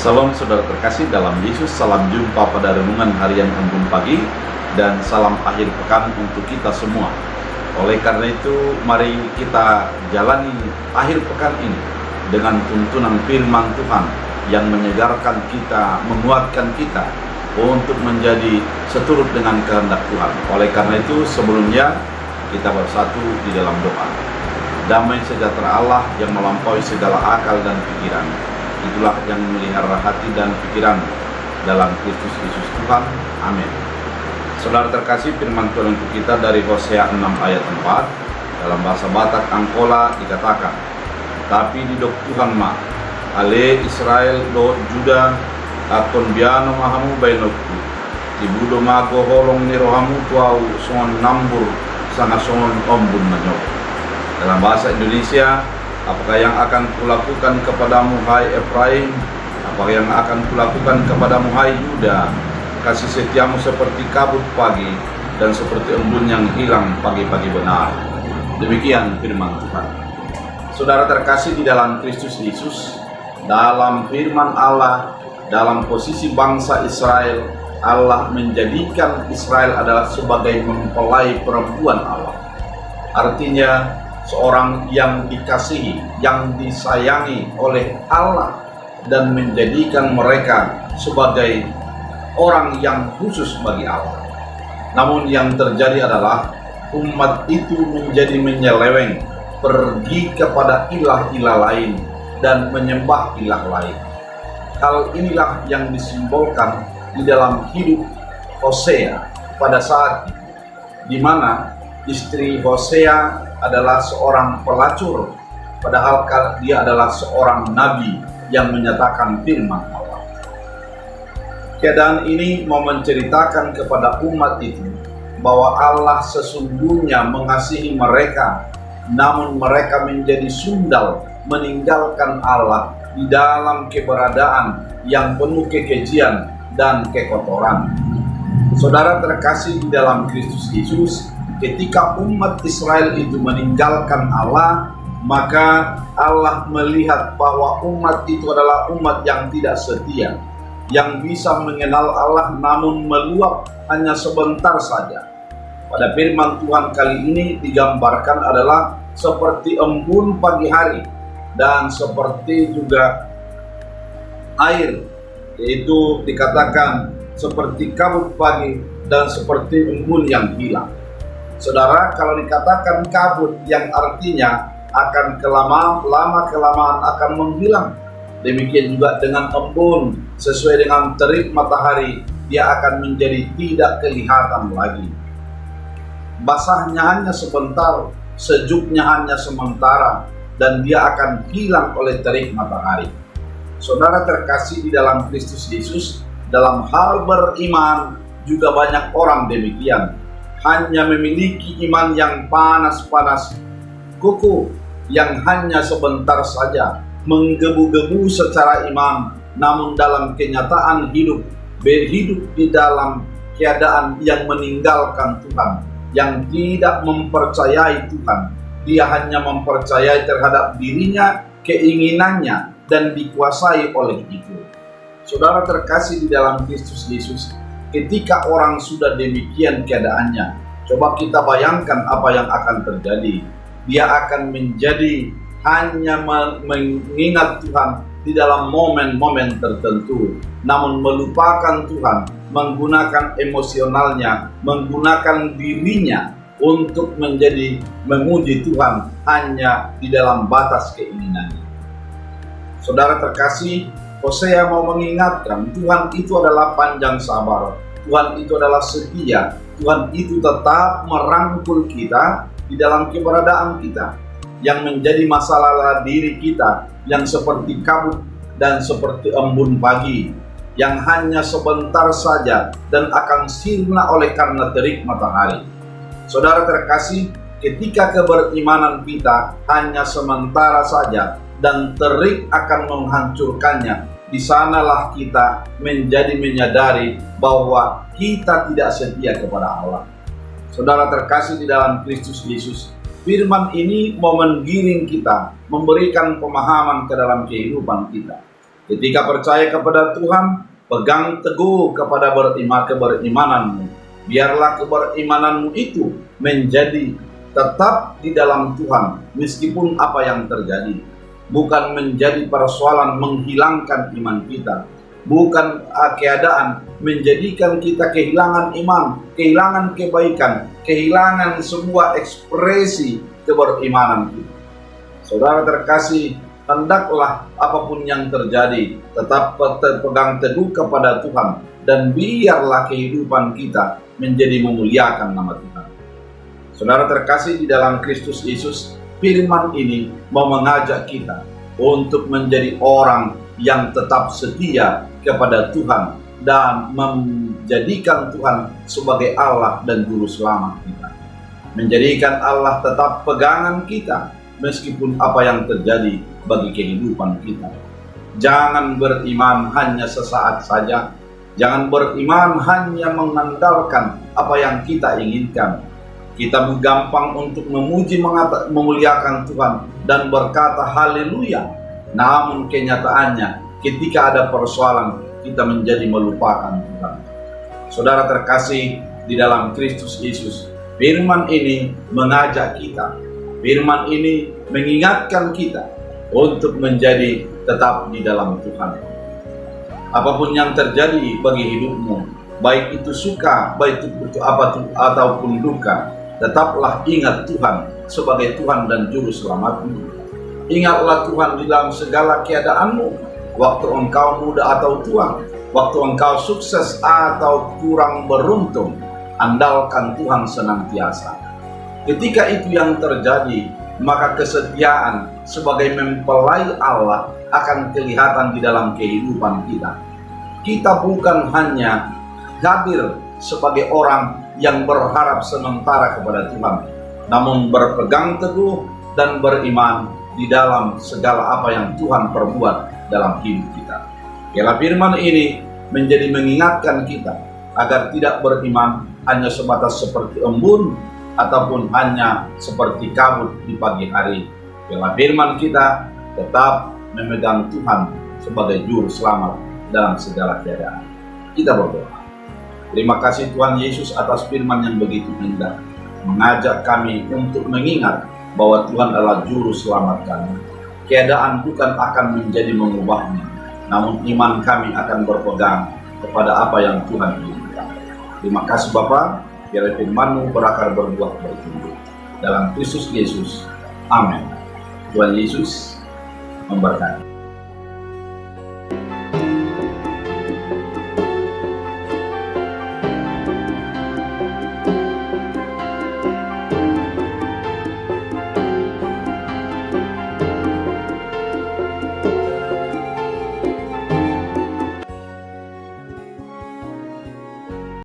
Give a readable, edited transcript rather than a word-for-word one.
Salam saudara terkasih dalam Yesus, salam jumpa pada renungan harian Embun Pagi dan salam akhir pekan untuk kita semua. Oleh karena itu, mari kita jalani akhir pekan ini dengan tuntunan firman Tuhan yang menyegarkan kita, menguatkan kita untuk menjadi seturut dengan kehendak Tuhan. Oleh karena itu, sebelumnya kita bersatu di dalam doa. Damai sejahtera Allah yang melampaui segala akal dan pikiran, itulah yang memelihara hati dan pikiran dalam Kristus Yesus Tuhan. Amin. Saudara terkasih, firman Tuhan untuk kita dari Hosea 6 ayat 4 dalam bahasa Batak Angkola dikatakan, tapi di dok Tuhan ma, ale Israel do Juda, akon biano mahamu bainokku, tibudo mago holong ni rohamu tuau songon nambur sana songon ombun manyok. Dalam bahasa Indonesia, apakah yang akan kulakukan kepadamu hai Efraim? Apa yang akan kulakukan kepadamu hai Yuda? Kasih setiamu seperti kabut pagi dan seperti embun yang hilang pagi-pagi benar. Demikian firman Tuhan. Saudara terkasih di dalam Kristus Yesus, dalam firman Allah, dalam posisi bangsa Israel, Allah menjadikan Israel adalah sebagai mempelai perempuan Allah. Artinya, seorang yang dikasihi, yang disayangi oleh Allah dan menjadikan mereka sebagai orang yang khusus bagi Allah. Namun yang terjadi adalah umat itu menjadi menyeleweng, pergi kepada ilah-ilah lain dan menyembah ilah lain. Hal inilah yang disimbolkan di dalam hidup Hosea pada saat itu, di mana istri Hosea adalah seorang pelacur, padahal dia adalah seorang nabi yang menyatakan firman Allah. Keadaan ini mau menceritakan kepada umat itu bahwa Allah sesungguhnya mengasihi mereka, namun mereka menjadi sundal meninggalkan Allah di dalam keberadaan yang penuh kekejian dan kekotoran. Saudara terkasih di dalam Kristus Yesus, ketika umat Israel itu meninggalkan Allah, maka Allah melihat bahwa umat itu adalah umat yang tidak setia, yang bisa mengenal Allah namun meluap hanya sebentar saja. Pada firman Tuhan kali ini digambarkan adalah seperti embun pagi hari dan seperti juga air, yaitu dikatakan seperti kabut pagi dan seperti embun yang hilang. Saudara, kalau dikatakan kabut yang artinya akan lama-kelamaan akan menghilang. Demikian juga dengan embun, sesuai dengan terik matahari, dia akan menjadi tidak kelihatan lagi. Basahnya hanya sebentar, sejuknya hanya sementara, dan dia akan hilang oleh terik matahari. Saudara terkasih di dalam Kristus Yesus, dalam hal beriman juga banyak orang demikian. Hanya memiliki iman yang panas-panas, kukuh, yang hanya sebentar saja, menggebu-gebu secara iman, namun dalam kenyataan berhidup di dalam keadaan yang meninggalkan Tuhan, yang tidak mempercayai Tuhan. Dia hanya mempercayai terhadap dirinya, keinginannya, dan dikuasai oleh itu. Saudara terkasih di dalam Kristus Yesus, ketika orang sudah demikian keadaannya, coba kita bayangkan apa yang akan terjadi. Dia akan menjadi hanya mengingat Tuhan di dalam momen-momen tertentu, namun melupakan Tuhan, menggunakan emosionalnya, menggunakan dirinya untuk menjadi memuji Tuhan hanya di dalam batas keinginannya. Saudara terkasih, Hosea mau mengingatkan Tuhan itu adalah panjang sabar, Tuhan itu adalah setia, Tuhan itu tetap merangkul kita di dalam keberadaan kita. Yang menjadi masalah diri kita yang seperti kabut dan seperti embun pagi, yang hanya sebentar saja dan akan sirna oleh karena terik matahari. Saudara terkasih, ketika keberimanan kita hanya sementara saja dan terik akan menghancurkannya, di sanalah kita menjadi menyadari bahwa kita tidak setia kepada Allah. Saudara terkasih di dalam Kristus Yesus, firman ini mau menggiring kita, memberikan pemahaman ke dalam kehidupan kita. Ketika percaya kepada Tuhan, pegang teguh kepada kebereimananmu. Biarlah kebereimananmu itu menjadi tetap di dalam Tuhan, meskipun apa yang terjadi. Bukan menjadi persoalan menghilangkan iman kita. Bukan keadaan menjadikan kita kehilangan iman, kehilangan kebaikan, kehilangan semua ekspresi kebereimanan kita. Saudara terkasih, hendaklah apapun yang terjadi tetap berpegang teguh kepada Tuhan, dan biarlah kehidupan kita menjadi memuliakan nama Tuhan. Saudara terkasih di dalam Kristus Yesus, firman ini mau mengajak kita untuk menjadi orang yang tetap setia kepada Tuhan dan menjadikan Tuhan sebagai Allah dan Juru Selamat kita. Menjadikan Allah tetap pegangan kita meskipun apa yang terjadi bagi kehidupan kita. Jangan beriman hanya sesaat saja. Jangan beriman hanya mengandalkan apa yang kita inginkan. Kita gampang untuk memuji, memuliakan Tuhan dan berkata haleluya. Namun kenyataannya ketika ada persoalan kita menjadi melupakan Tuhan. Saudara terkasih di dalam Kristus Yesus, firman ini mengajak kita. Firman ini mengingatkan kita untuk menjadi tetap di dalam Tuhan. Apapun yang terjadi bagi hidupmu, baik itu suka, baik itu apa ataupun duka, tetaplah ingat Tuhan sebagai Tuhan dan Juru Selamatmu. Ingatlah Tuhan di dalam segala keadaanmu, waktu engkau muda atau tua, waktu engkau sukses atau kurang beruntung, andalkan Tuhan senantiasa. Ketika itu yang terjadi, maka kesetiaan sebagai mempelai Allah akan kelihatan di dalam kehidupan kita. Kita bukan hanya hadir sebagai orang yang berharap sementara kepada Tuhan, namun berpegang teguh dan beriman di dalam segala apa yang Tuhan perbuat dalam hidup kita. Biarlah firman ini menjadi mengingatkan kita agar tidak beriman hanya sebatas seperti embun ataupun hanya seperti kabut di pagi hari. Biarlah firman kita tetap memegang Tuhan sebagai Juru Selamat dalam segala keadaan. Kita berdoa. Terima kasih Tuhan Yesus atas firman yang begitu indah, mengajak kami untuk mengingat bahwa Tuhan adalah Juru Selamat kami. Keadaan bukan akan menjadi mengubahnya, namun iman kami akan berpegang kepada apa yang Tuhan inginkan. Terima kasih Bapa, biar firman-Mu berakar berbuah bertumbuh. Dalam Kristus Yesus, amin. Tuhan Yesus memberkati.